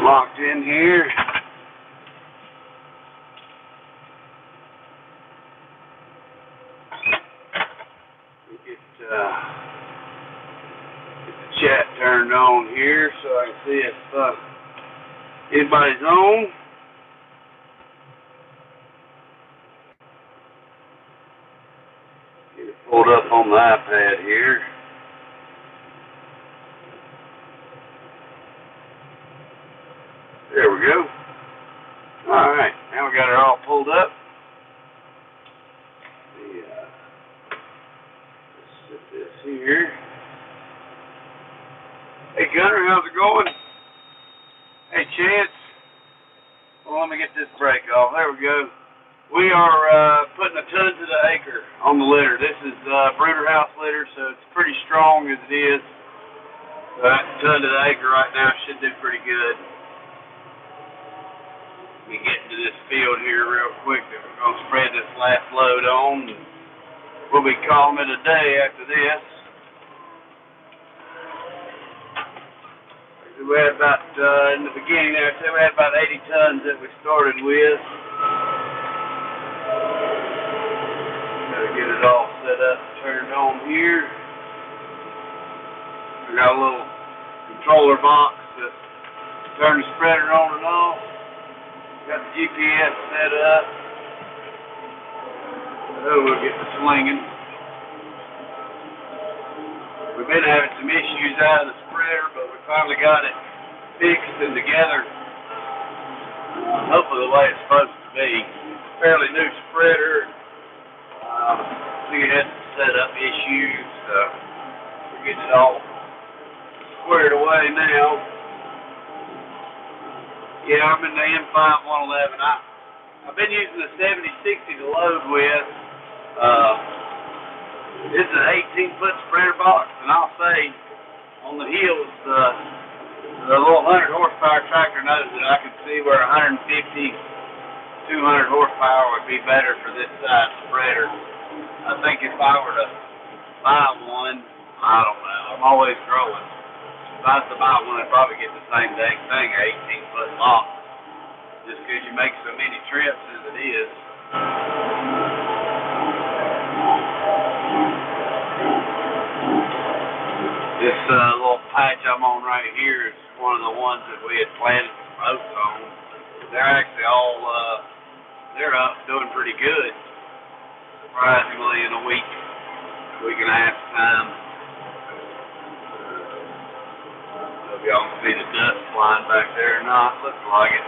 Locked in here. Get the chat turned on here so I can see if anybody's on. Get it pulled up on the iPad here. There we go. Alright, now we got it all pulled up. Let's set this here. Hey Gunner, how's it going? Hey Chance. Well, let me get this brake off. There we go. We are putting a ton to the acre on the litter. This is brooder house litter, so it's pretty strong as it is. So that ton to the acre right now should do pretty good. Let me get into this field here real quick that we're going to spread this last load on. We'll be calling it a day after this. We had about, in the beginning there, I said we had about 80 tons that we started with. Gotta get it all set up and turned on here. We got a little controller box to turn the spreader on and off. Got the GPS set up. Oh, we'll get the slinging. We've been having some issues out of the spreader, but we finally got it fixed and together. Hopefully the way it's supposed to be. Fairly new spreader. I think it had some setup issues, so we're getting it all squared away now. Yeah, I'm in the M5 111. I've been using the 7060 to load with. This is an 18-foot spreader box, and I'll say on the hills, the little 100 horsepower tractor knows that I can see where 150, 200 horsepower would be better for this size spreader. I think if I were to buy one, I don't know, I'm always growing. If I was to buy one, I'd probably get the same dang thing, an 18-foot box, just because you make so many trips as it is. This little patch I'm on right here is one of the ones that we had planted some oats on. They're actually all, they're up doing pretty good, surprisingly, in a week and a half time. If y'all can see the dust flying back there or not, looks like it.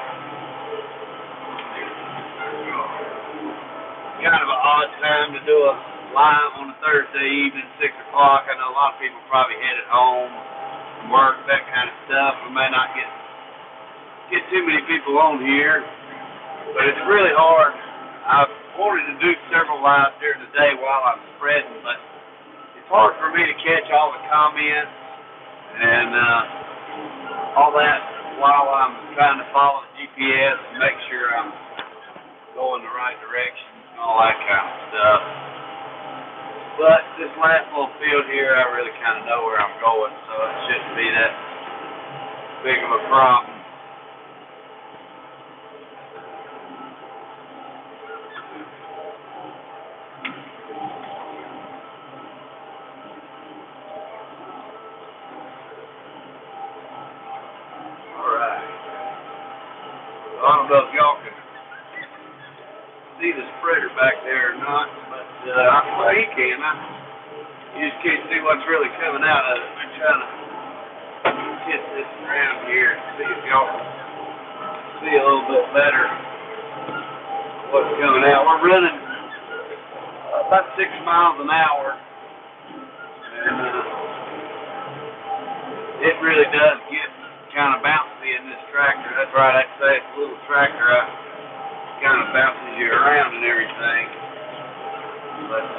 Kind of an odd time to do a live on a Thursday evening, 6 o'clock. I know a lot of people probably headed home from work, that kind of stuff. We may not get too many people on here, but it's really hard. I've wanted to do several lives during the day while I'm spreading, but it's hard for me to catch all the comments and all that while I'm trying to follow the GPS and make sure I'm going the right direction and all that kind of stuff. But this last little field here, I really kind of know where I'm going, so it shouldn't be that big of a problem. I don't know if y'all can see the spreader back there or not, but well, you can. You just can't see what's really coming out of it. I'm trying to get this around here and see if y'all can see a little bit better what's coming out. We're running about 6 miles an hour, and it really does get kind of bouncy in this tractor. That's right, I'd say it's a little tractor. It kind of bounces you around and everything. But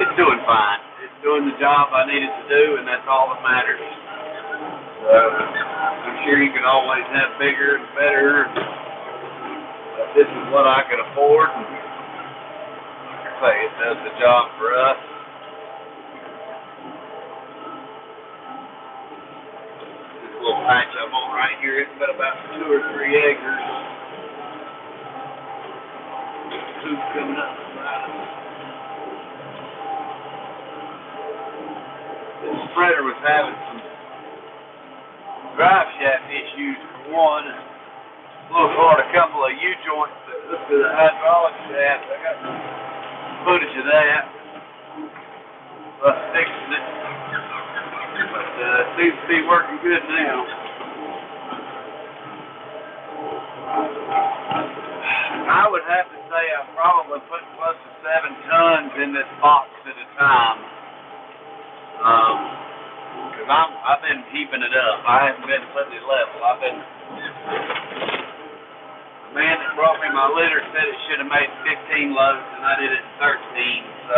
it's doing fine. It's doing the job I needed to do, and that's all that matters. So I'm sure you can always have bigger and better, but this is what I could afford. Like I say, it does the job for us. Little patch I'm on right here. It's been about 2 or 3 acres. Who's coming up beside us? The spreader was having some drive shaft issues for one. Blew apart a couple of U-joints that hook to the hydraulic shaft. I got some footage of that. Us fixing it. But it seems to be working good now. I would have to say I'm probably putting close to 7 tons in this box at a time. Because I've been keeping it up. I haven't been putting it level. The man that brought me my litter said it should have made 15 loads, and I did it 13. So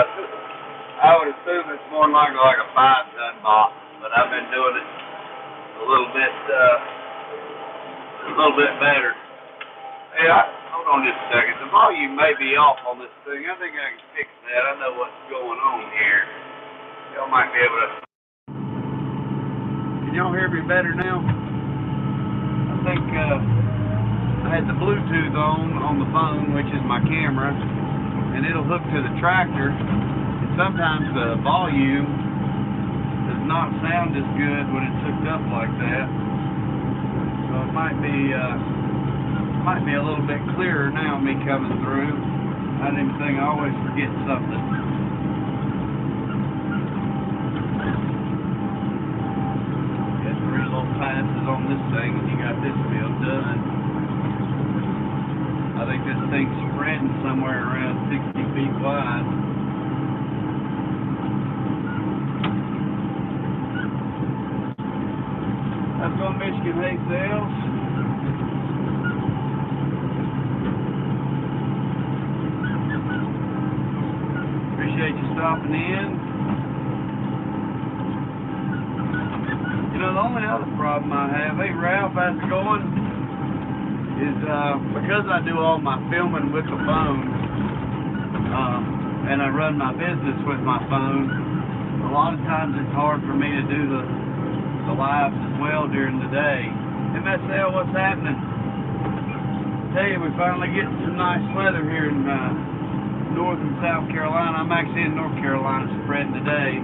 I would assume it's more than likely like a 5-ton box. But I've been doing it a little bit better. Hey, hold on just a second. The volume may be off on this thing. I think I can fix that. I know what's going on here. Y'all might be able to. Can y'all hear me better now? I think I had the Bluetooth on the phone, which is my camera, and it'll hook to the tractor. And sometimes the volume does not sound as good when it's hooked up like that. So it might be a little bit clearer now, me coming through. I didn't think I always forget something. Got 3 little passes on this thing, and you got this field done. I think this thing's spreading somewhere around 60 feet wide. That's on Michigan hay sales. Appreciate you stopping in. You know, the only other problem I have, hey Ralph, how's it going? Is because I do all my filming with the phone, and I run my business with my phone, a lot of times it's hard for me to do the lives as well during the day. MSL, what's happening? Tell you, we finally getting some nice weather here in North and South Carolina. I'm actually in North Carolina spreading today.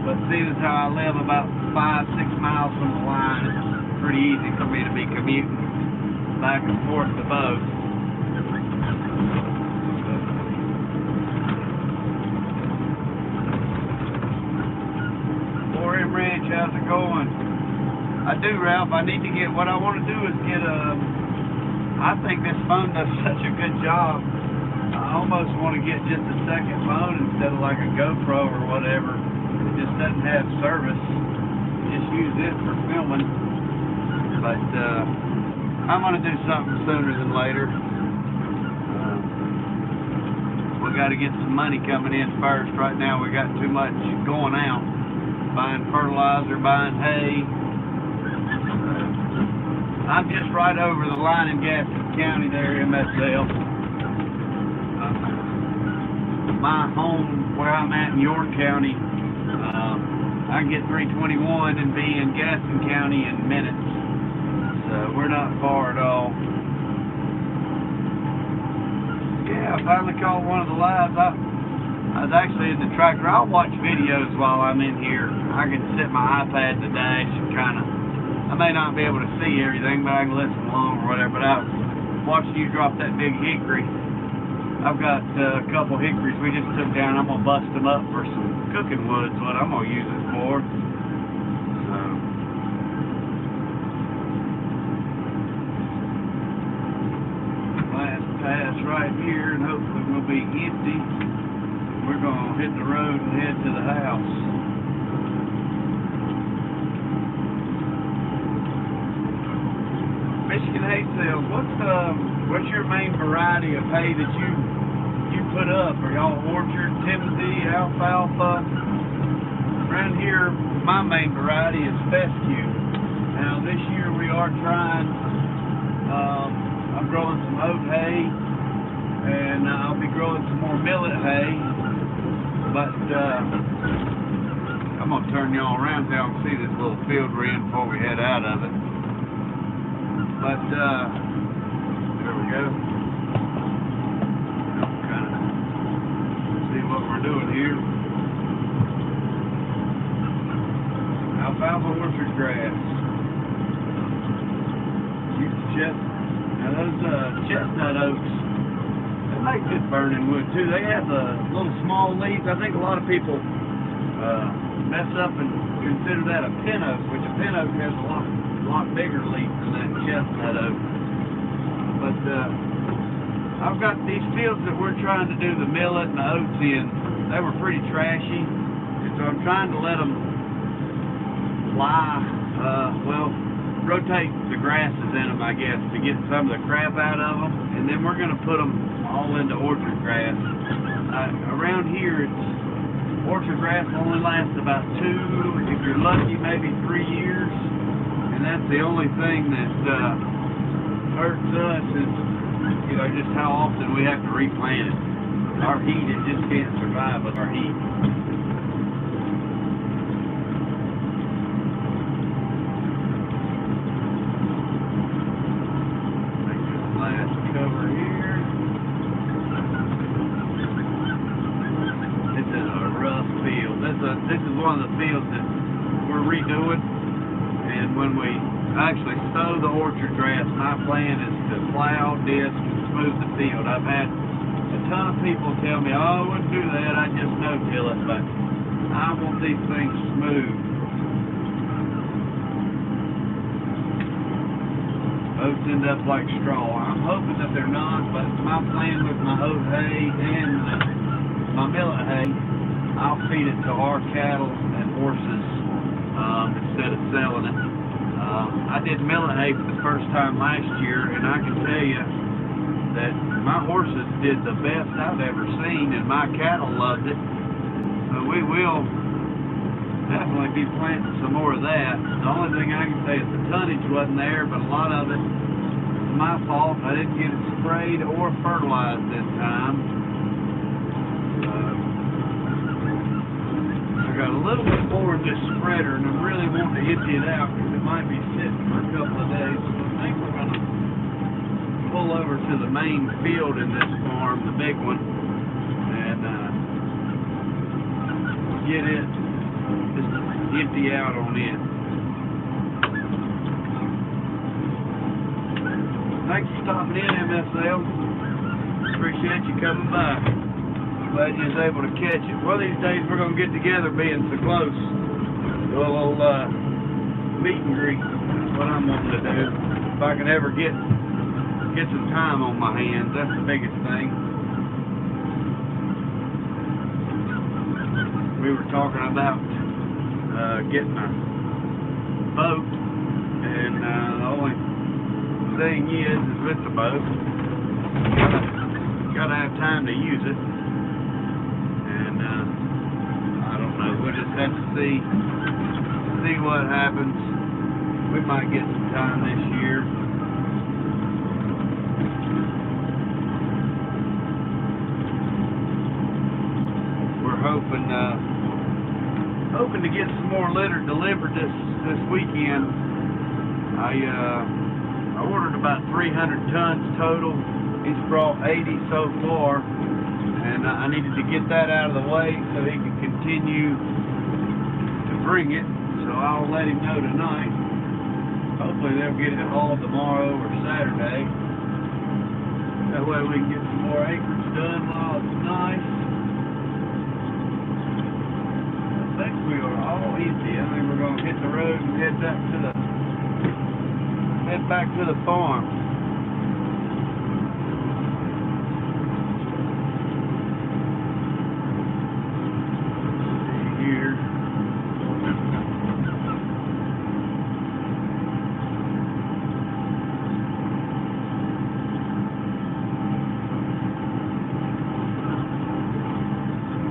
But seeing as how I live about 5-6 miles from the line, it's pretty easy for me to be commuting back and forth to both. 4M Ranch, how's it going? I do, Ralph. I need to get, what I want to do is get I think this phone does such a good job. I almost want to get just a second phone instead of like a GoPro or whatever. It just doesn't have service. Just use it for filming. But I'm going to do something sooner than later. We got to get some money coming in first. Right now we got too much going out. Buying fertilizer, buying hay. I'm just right over the line in Gaston County there, MSL. My home, where I'm at in York County, I can get 321 and be in Gaston County in minutes. So we're not far at all. Yeah, I finally caught one of the lives. I was actually in the tractor. I'll watch videos while I'm in here. I can set my iPad in the dash and kind of, I may not be able to see everything, but I can listen along or whatever. But I was watching you drop that big hickory. I've got a couple hickories we just took down. I'm going to bust them up for some cooking wood is what I'm going to use it for. So, last pass right here, and hopefully we'll be empty. We're going to hit the road and head to the house. Michigan hay sales. What's your main variety of hay that you put up? Are y'all orchard, timothy, alfalfa? Around here, my main variety is fescue. Now this year we are trying. I'm growing some oat hay, and I'll be growing some more millet hay. But I'm gonna turn y'all around so y'all can see this little field we're in before we head out of it. But there we go. Kind of see what we're doing here. Alfalfa orchard grass. Now those chestnut oaks, they make good burning wood too. They have the little small leaves. I think a lot of people mess up and consider that a pin oak, which a pin oak has a lot bigger leaves than that chestnut oak. But I've got these fields that we're trying to do the millet and the oats in. They were pretty trashy, and so I'm trying to let them lie. Rotate the grasses in them, I guess, to get some of the crap out of them, and then we're going to put them all into orchard grass. Around here, orchard grass only lasts about 2, if you're lucky, maybe 3 years, and that's the only thing that hurts us is, you know, just how often we have to replant it. Our heat, it just can't survive with our heat. Over here. This is a rough field. This is one of the fields that we're redoing, and when we actually sow the orchard grass, my plan is to plow, disc, and smooth the field. I've had a ton of people tell me, oh, I wouldn't do that, I just no-till it, but I want these things smooth. Oats end up like straw. I'm hoping that they're not, but my plan with my oat hay and my millet hay, I'll feed it to our cattle and horses instead of selling it. I did millet hay for the first time last year, and I can tell you that my horses did the best I've ever seen, and my cattle loved it. So we will definitely be planting some more of that. The only thing I can say is the tonnage wasn't there, but a lot of it was my fault. I didn't get it sprayed or fertilized this time. I got a little bit more of this spreader, and I'm really wanting to empty it out because it might be sitting for a couple of days. So I think we're going to pull over to the main field in this farm, the big one, and get it just empty out on it. Thanks for stopping in, MSL. Appreciate you coming by. Glad you was able to catch it. One of these days we're going to get together, being so close. Do a little meet and greet. That's what I'm wanting to do. If I can ever get some time on my hands, that's the biggest thing. We were talking about getting a boat, and the only thing is with the boat, you gotta have time to use it, and I don't know, we'll just have to see what happens. We might get some time this year. We're hoping to get some more litter delivered this weekend. I ordered about 300 tons total. He's brought 80 so far, and I needed to get that out of the way so he can continue to bring it. So I'll let him know tonight. Hopefully they'll get it hauled tomorrow or Saturday. That way we can get some more acreage done while it's nice. I think we are all empty. I think we're going to hit the road and head back to the farm. See here.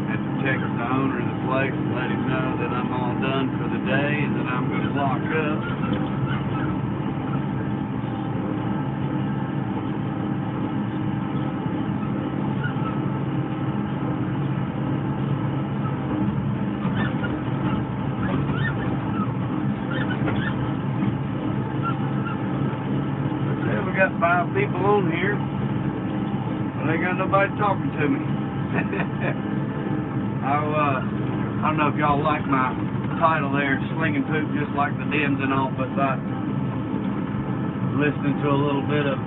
Had to text the owner of the place and let him know that I'm all done for the day and that I'm going to lock up. got people on here, but ain't got nobody talking to me. I don't know if y'all like my title there, Slinging Poop Just Like the Dens and all, but listening to a little bit of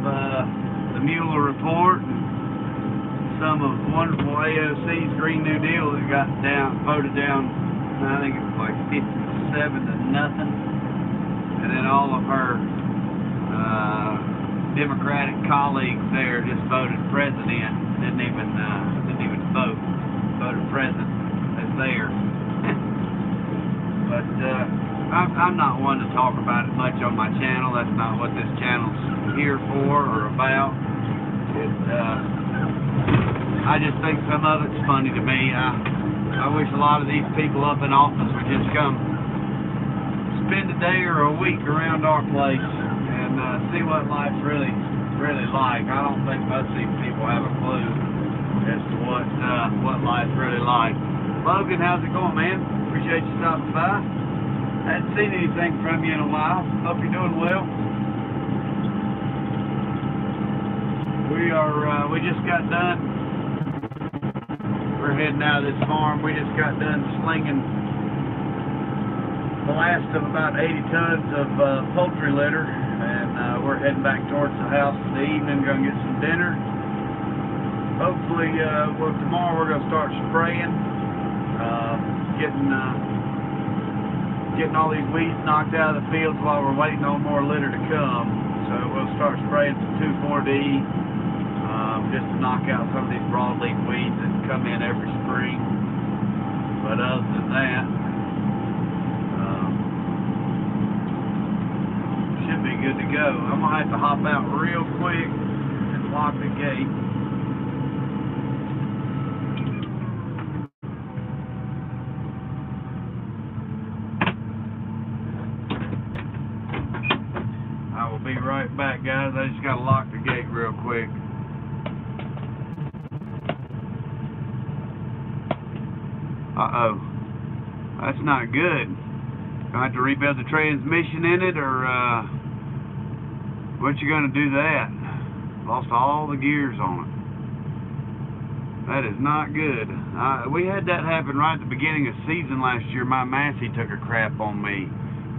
the Mueller report and some of wonderful AOC's Green New Deal that got voted down, I think it was like 57-0, and then all of her Democratic colleagues there just voted president, didn't even vote, voted president as there. But I'm not one to talk about it much on my channel. That's not what this channel's here for or about. I just think some of it's funny to me. I wish a lot of these people up in office would just come spend a day or a week around our place and see what life's really like. I don't think most of these people have a clue as to what life's really like. Logan, how's it going, man? Appreciate you stopping by. Hadn't seen anything from you in a while. Hope you're doing well. We just got done. We're heading out of this farm. We just got done slinging the last of about 80 tons of poultry litter, and we're heading back towards the house in the evening. Gonna get some dinner. Hopefully, tomorrow we're gonna start spraying, getting all these weeds knocked out of the fields while we're waiting on more litter to come. So we'll start spraying some 2,4-D. Just to knock out some of these broadleaf weeds that come in every spring. But other than that, should be good to go. I'm gonna have to hop out real quick and lock the gate. I will be right back, guys. I just gotta lock the gate real quick. Uh-oh. That's not good. Gonna have to rebuild the transmission in it, or what you gonna do that? Lost all the gears on it. That is not good. We had that happen right at the beginning of season last year. My Massey took a crap on me.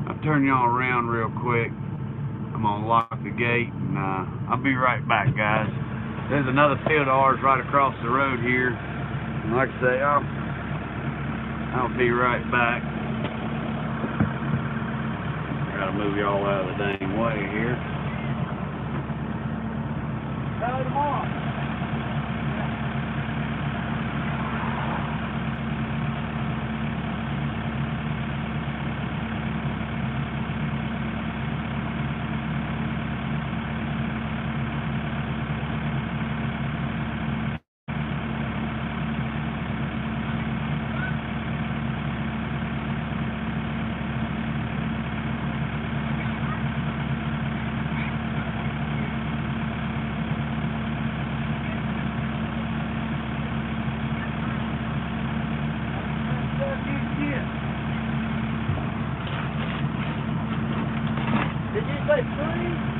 I'll turn y'all around real quick. I'm gonna lock the gate, and I'll be right back, guys. There's another field of ours right across the road here. And like I say, I'll be right back. Gotta move y'all out of the dang way here. Tomorrow. Did you say 3?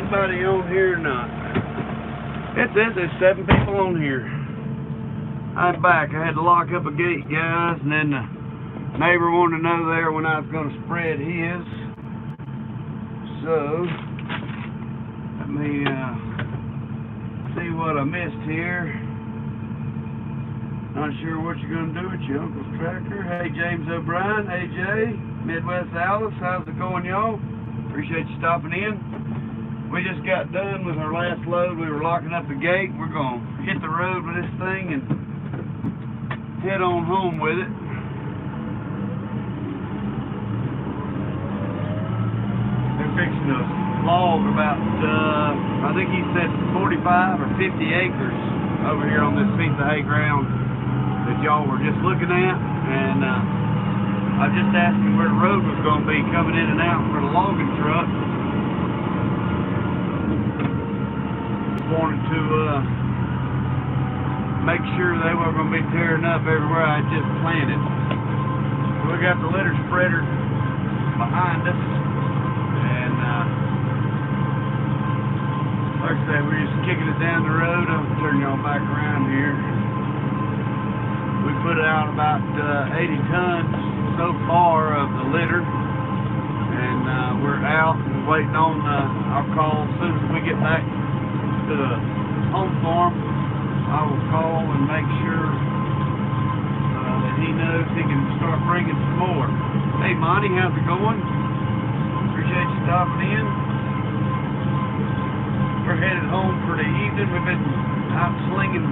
anybody on here or not. It says there's 7 people on here. I'm back. I had to lock up a gate, guys, and then the neighbor wanted to know there when I was going to spread his. So, let me see what I missed here. Not sure what you're going to do with your uncle's tractor. Hey, James O'Brien. Hey, Jay. Midwest Alice. How's it going, y'all? Appreciate you stopping in. We just got done with our last load. We were locking up the gate. We're going to hit the road with this thing and head on home with it. They're fixing to log about, I think he said 45 or 50 acres over here on this piece of hay ground that y'all were just looking at. And I just asked him where the road was going to be coming in and out for the logging truck. Wanted to make sure they weren't going to be tearing up everywhere I just planted. So we got the litter spreader behind us, and like I said, we're just kicking it down the road. I'm turning y'all back around here. We put out about 80 tons so far of the litter, and we're out and waiting on our call. As soon as we get back to the home farm, I will call and make sure that he knows he can start bringing some more. Hey, Monty, how's it going? Appreciate you stopping in. We're headed home for the evening. We've been out slinging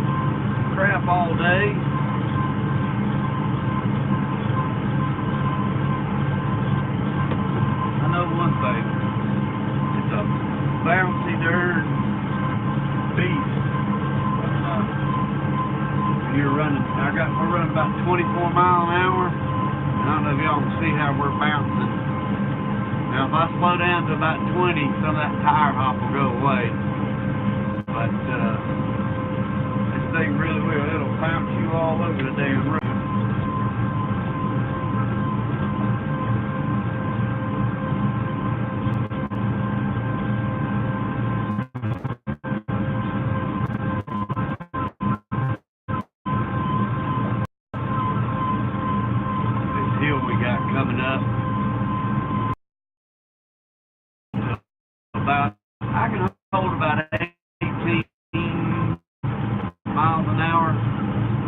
crap all day. I know one thing. It's a bouncy darn beast. You're running. We're running about 24 miles an hour. I don't know if y'all can see how we're bouncing. Now, if I slow down to about 20, some of that tire hop will go away. But this thing really will. It'll bounce you all over the damn road. Coming up about, I can hold about 18 miles an hour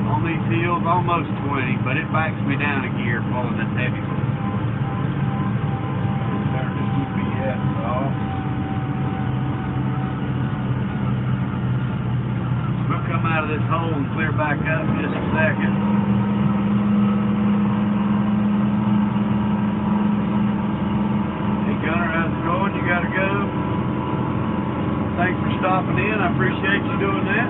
on these hills, almost 20, but it backs me down a gear pulling this heavy. Turn this UPS off. We'll come out of this hole and clear back up in just a second. Gunner, how's it going? You gotta go. Thanks for stopping in. I appreciate you doing that.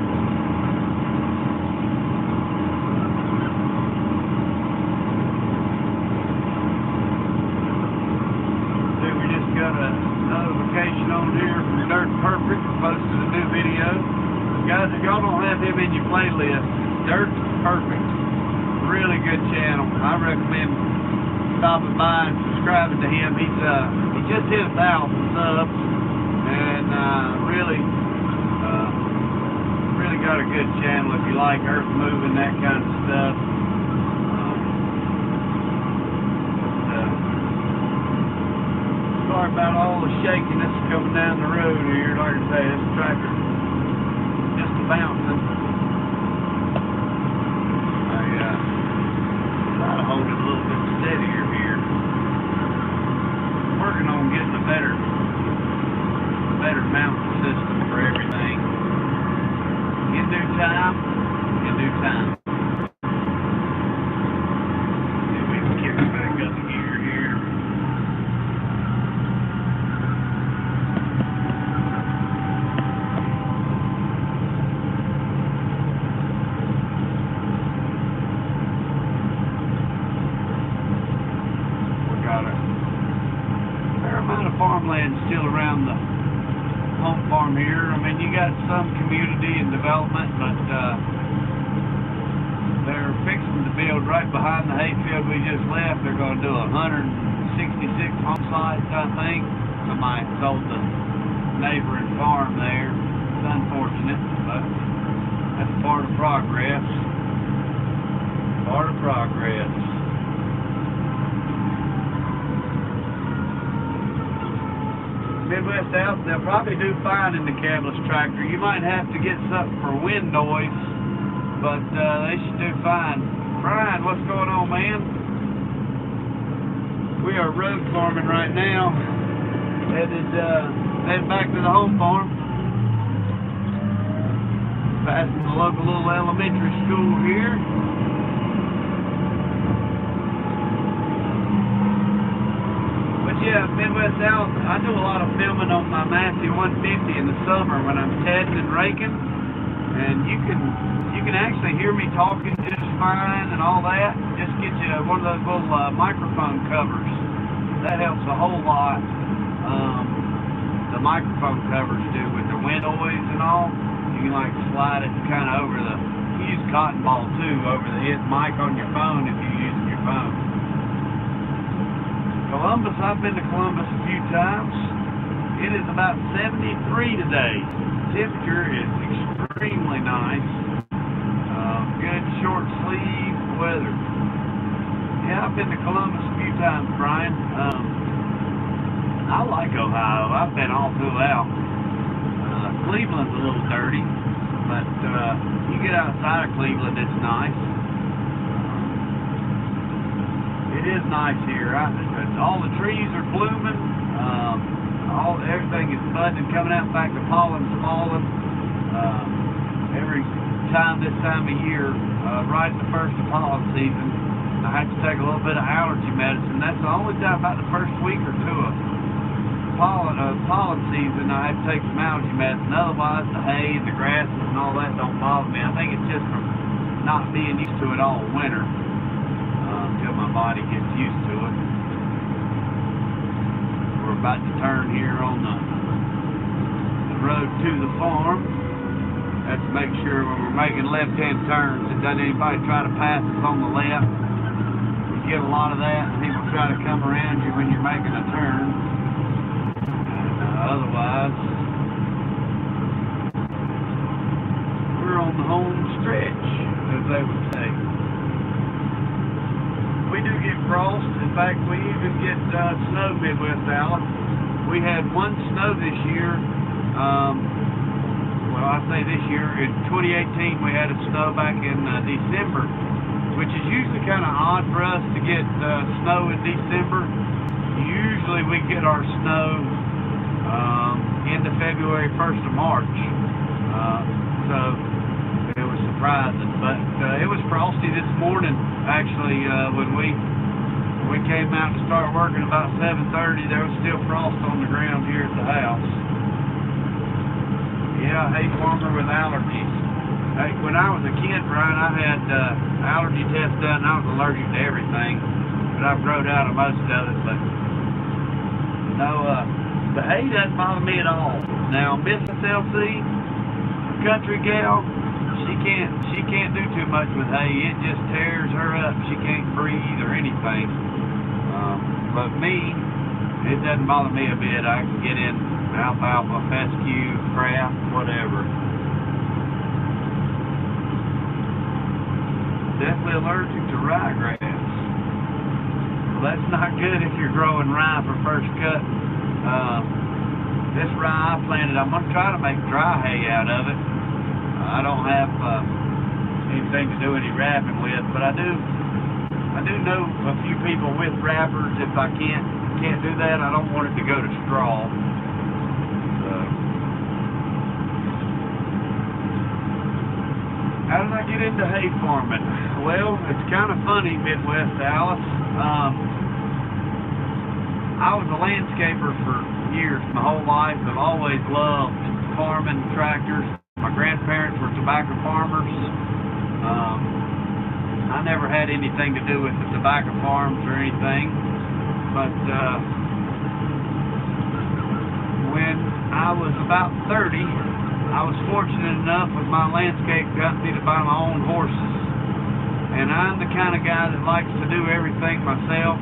See, we just got a notification on here from Dirt Perfect, posted a new video. Guys, if y'all don't have him in your playlist, Dirt Perfect, really good channel. I recommend stopping by and subscribing to him. He just hit 1,000 subs, and really got a good channel if you like earth moving, that kind of stuff. Sorry about all the shakiness coming down the road here. Like I say, this tractor just bouncing. Try to hold it a little bit steadier here. Working on getting a better mounting system for everything. In due time, in due time. See if we can kick it back up a gear here. Farmland still around the home farm here. I mean, you got some community and development, but they're fixing to build right behind the hayfield we just left. They're going to do 166 home sites, I think. Somebody told the neighboring farm there. It's unfortunate, but that's part of progress. Part of progress. Midwest Alps, they'll probably do fine in the cabless tractor. You might have to get something for wind noise, but they should do fine. Brian, what's going on, man? We are road farming right now. Headed back to the home farm. Passing the local little elementary school here. But yeah, Midwest Alps, I do a lot of filming on my Massey 150 in the summer when I'm tedding and raking, and you can actually hear me talking just fine and all that. Just get you one of those little microphone covers. That helps a whole lot. The microphone covers do with the wind noise and all. You can like slide it kind of over the. You use cotton ball too over the mic on your phone if you're using your phone. Columbus, I've been to Columbus a few times. It is about 73 today. Temperature is extremely nice. Good short sleeve weather. Yeah, I've been to Columbus a few times, Brian. I like Ohio. I've been all throughout. Cleveland's a little dirty, but you get outside of Cleveland, it's nice. It is nice here. All the trees are blooming. Everything is budding and coming out. In fact, the pollen's falling. Every time this time of year, right at the first of pollen season, I have to take a little bit of allergy medicine. That's the only time, about the first week or two of pollen season, I have to take some allergy medicine. Otherwise, the hay and the grasses and all that don't bother me. I think it's just from not being used to it all winter until my body gets used to it. We're about to turn here on the road to the farm. That's to make sure when we're making left-hand turns that doesn't anybody try to pass us on the left. You get a lot of that, and people try to come around you when you're making a turn. Otherwise, we're on the home stretch, as they would say. We do get frost. In fact, we even get snow Midwest Alps. We had one snow this year. Well, I say this year. In 2018, we had a snow back in December, which is usually kind of odd for us to get snow in December. Usually we get our snow end of February, 1st of March. So it was surprising, but it was frosty this morning. Actually, when we came out to start working about 7:30, there was still frost on the ground here at the house. Yeah, hay farmer with allergies. Hey, when I was a kid, Brian, I had allergy tests done. I was allergic to everything, but I've grown out of most of it. But no. The hay doesn't bother me at all. Now, Mrs. LC, country gal, she can't do too much with hay. It just tears her up. She can't breathe or anything. But me, it doesn't bother me a bit. I can get in alfalfa, fescue, crap, whatever. Definitely allergic to ryegrass. Well, that's not good if you're growing rye for first cut. This rye I planted, I'm going to try to make dry hay out of it. I don't have anything to do any wrapping with, but I do know a few people with wrappers. If I can't do that, I don't want it to go to straw. So, how did I get into hay farming? Well, it's kind of funny, Midwest Alice. I was a landscaper for years, my whole life. I've always loved farming, tractors. My grandparents were tobacco farmers. I never had anything to do with the tobacco farms or anything. But when I was about 30, I was fortunate enough with my landscape company to buy my own horses. And I'm the kind of guy that likes to do everything myself.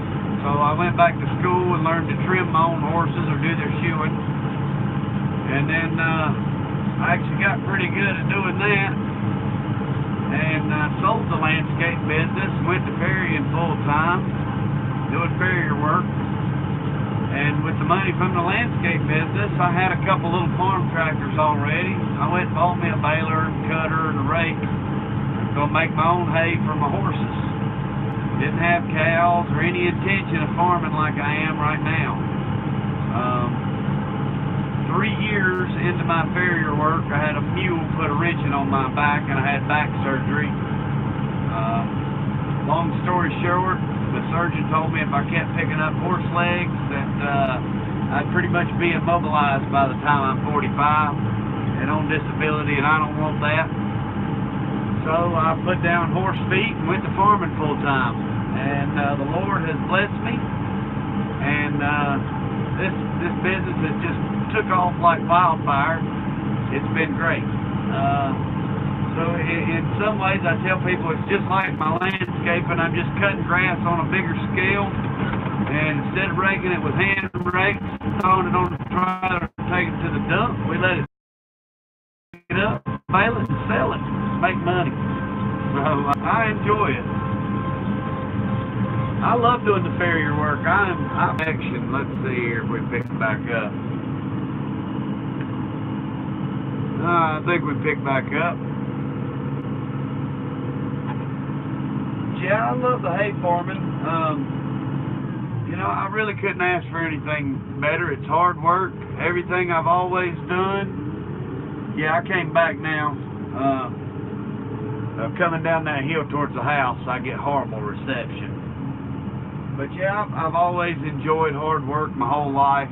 So I went back to school and learned to trim my own horses or do their shoeing. And then I actually got pretty good at doing that, and sold the landscape business, went to ferrying full time, doing farrier work. And with the money from the landscape business, I had a couple little farm tractors already. I went and bought me a baler, cutter, and a rake. I'm going to make my own hay for my horses. Didn't have cows or any intention of farming like I am right now. 3 years into my farrier work, I had a mule put a wrenching on my back, and I had back surgery. Long story short, the surgeon told me if I kept picking up horse legs that I'd pretty much be immobilized by the time I'm 45 and on disability, and I don't want that. So I put down horse feet and went to farming full time, and the Lord has blessed me, and this business has just took off like wildfire. It's been great. So in some ways I tell people it's just like my landscaping. I'm just cutting grass on a bigger scale, and instead of raking it with hand rakes, throwing it on the trailer, taking it to the dump, we let it pick it up, bale it, and sell it, make money. So I enjoy it. I love doing the farrier work. I'm action. Let's see here if we pick it back up. I think we picked back up. Yeah, I love the hay farming. You know, I really couldn't ask for anything better. It's hard work. Everything I've always done. Yeah, I came back now. Coming down that hill towards the house, I get horrible reception. But yeah, I've always enjoyed hard work my whole life.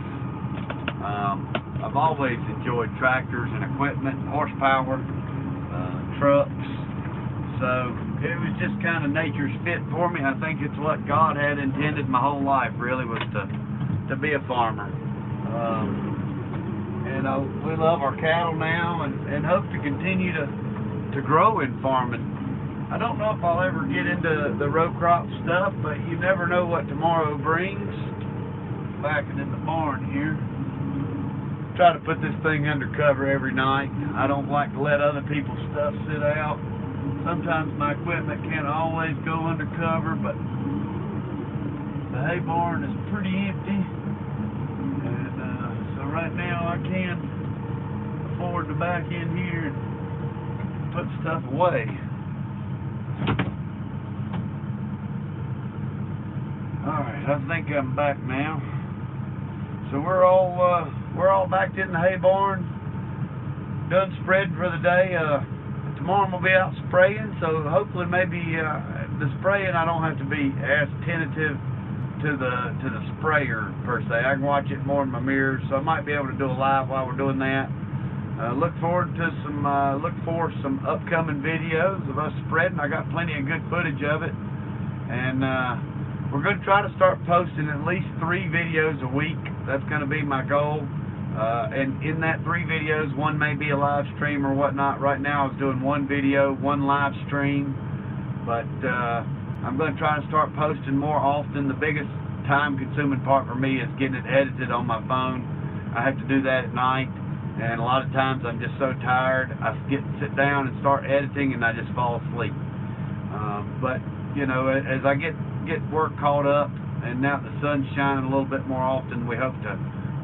I've always enjoyed tractors and equipment, horsepower, trucks. So it was just kind of nature's fit for me. I think it's what God had intended my whole life, really, was to be a farmer. And we love our cattle now, and hope to continue to grow in farming. I don't know if I'll ever get into the row crop stuff, but you never know what tomorrow brings. Backing in the barn here. Try to put this thing under cover every night. I don't like to let other people's stuff sit out. Sometimes my equipment can't always go under cover, but the hay barn is pretty empty. And so right now I can afford to back in here and put stuff away. Alright, I think I'm back now. So we're all backed in the hay barn, done spreading for the day. Tomorrow I'm gonna be out spraying, so hopefully maybe the spraying I don't have to be as tentative to the sprayer per se. I can watch it more in my mirror, so I might be able to do a live while we're doing that. Look for some upcoming videos of us spreading. I got plenty of good footage of it, and we're going to try to start posting at least 3 videos a week. That's going to be my goal. And in that 3 videos, one may be a live stream or whatnot. Right now I was doing 1 video, 1 live stream. But I'm going to try to start posting more often. The biggest time-consuming part for me is getting it edited on my phone. I have to do that at night. And a lot of times I'm just so tired, I sit down and start editing and I just fall asleep. But, you know, as I get work caught up, and now the sun's shining a little bit more often, we hope to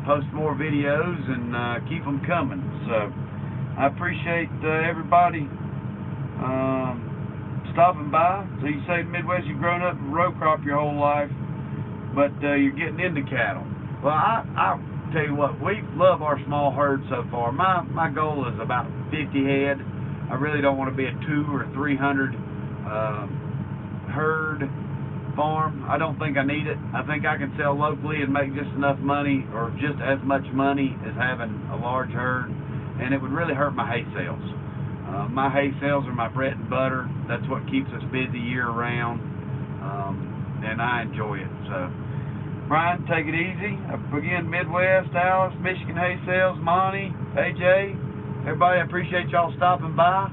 post more videos and keep them coming. So I appreciate everybody stopping by. So you say Midwest, you've grown up in row crop your whole life, but you're getting into cattle. Well, I'll tell you what, we love our small herd so far. My goal is about 50 head. I really don't want to be a 200 or 300 herd farm. I don't think I need it. I think I can sell locally and make just enough money, or just as much money as having a large herd, and it would really hurt my hay sales. My hay sales are my bread and butter. That's what keeps us busy year round, and I enjoy it. So, Brian, take it easy. Again, Midwest, Alice, Michigan Hay Sales, Monty, AJ, everybody, I appreciate y'all stopping by.